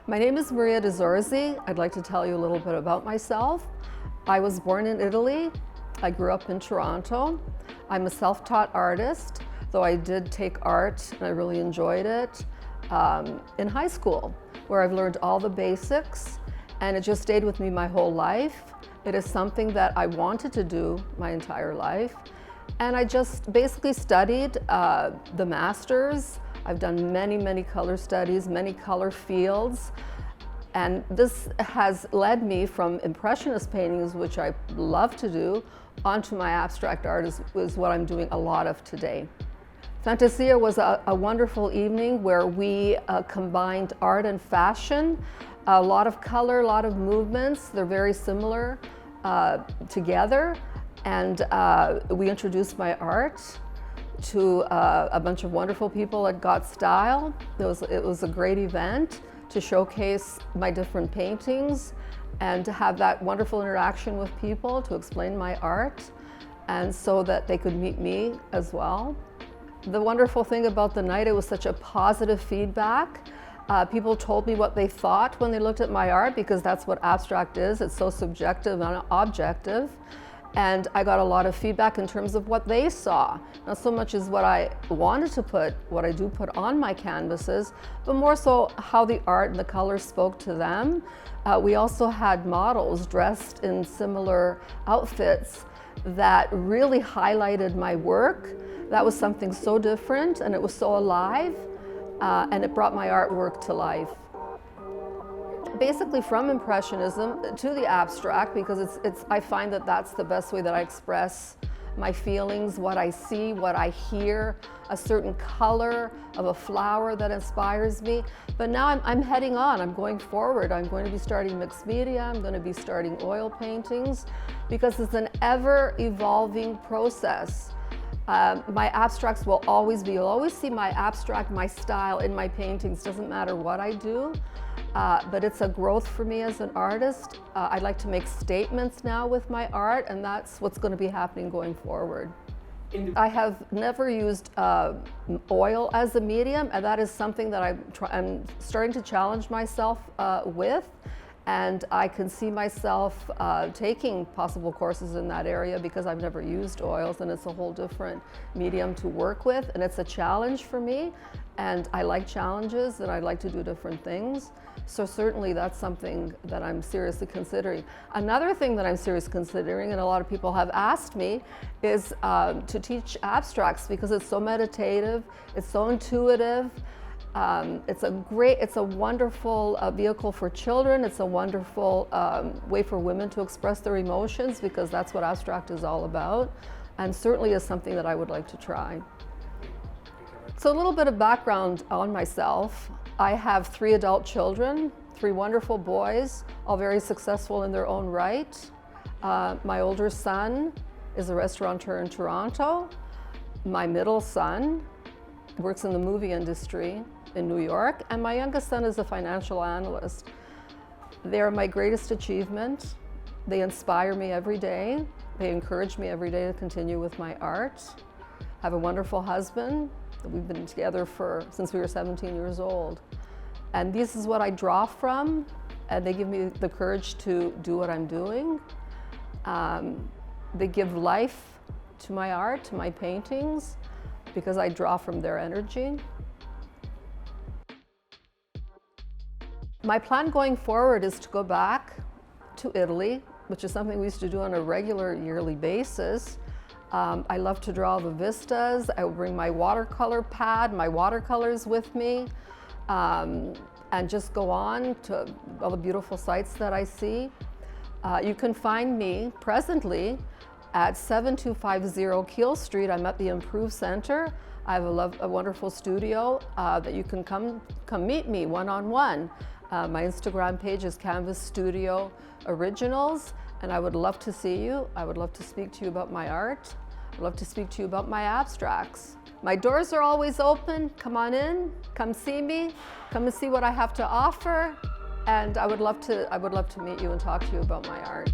My name is Maria De Zorzi. I'd like to tell you a little bit about myself. I was born in Italy. I grew up in Toronto. I'm a self-taught artist, though I did take art and I really enjoyed it in high school, where I've learned all the basics, and it just stayed with me my whole life. It is something that I wanted to do my entire life, and I just basically studied the masters. I've done many color studies, many color fields, and this has led me from impressionist paintings, which I love to do, onto my abstract art is what I'm doing a lot of today. Fantasia was a wonderful evening where we combined art and fashion, a lot of color, a lot of movements. They're very similar together, and we introduced my art to a bunch of wonderful people at Got Style. It was a great event to showcase my different paintings and to have that wonderful interaction with people, to explain my art, and so that they could meet me as well. The wonderful thing about the night, it was such a positive feedback. People told me what they thought when they looked at my art, because that's what abstract is. It's so subjective and objective. And I got a lot of feedback in terms of what they saw. Not so much as what I wanted to put, what I do put on my canvases, but more so how the art and the colors spoke to them. We also had models dressed in similar outfits that really highlighted my work. That was something so different, and it was so alive, and it brought my artwork to life. Basically from Impressionism to the abstract, because I find that that's the best way that I express my feelings, what I see, what I hear, a certain color of a flower that inspires me. But now I'm heading on, I'm going forward. I'm going to be starting mixed media, I'm going to be starting oil paintings, because it's an ever-evolving process. My abstracts will always be, you'll always see my abstract, my style in my paintings, doesn't matter what I do. But it's a growth for me as an artist. I'd like to make statements now with my art, and that's what's going to be happening going forward. I have never used oil as a medium, and that is something that I'm starting to challenge myself with. And I can see myself taking possible courses in that area, because I've never used oils, and it's a whole different medium to work with, and it's a challenge for me. And I like challenges, and I like to do different things. So certainly that's something that I'm seriously considering. Another thing that I'm seriously considering, and a lot of people have asked me, is to teach abstracts, because it's so meditative, it's so intuitive. It's a wonderful vehicle for children. It's a wonderful way for women to express their emotions, because that's what abstract is all about, and certainly is something that I would like to try. So a little bit of background on myself. I have 3 adult children, 3 wonderful boys, all very successful in their own right. My older son is a restaurateur in Toronto. My middle son works in the movie industry in New York, and my youngest son is a financial analyst. They are my greatest achievement. They inspire me every day. They encourage me every day to continue with my art. I have a wonderful husband. We've been together since we were 17 years old. And this is what I draw from, and they give me the courage to do what I'm doing. They give life to my art, to my paintings, because I draw from their energy. My plan going forward is to go back to Italy, which is something we used to do on a regular yearly basis. I love to draw the vistas. I will bring my watercolor pad, my watercolors with me, and just go on to all the beautiful sights that I see. You can find me presently at 7250 Keele Street. I'm at the Improve Center. I have a wonderful studio that you can come meet me one-on-one. My Instagram page is Canvas Studio Originals, and I would love to see you. I would love to speak to you about my art. I'd love to speak to you about my abstracts. My doors are always open. Come on in, come see me, come and see what I have to offer, and I would love to meet you and talk to you about my art.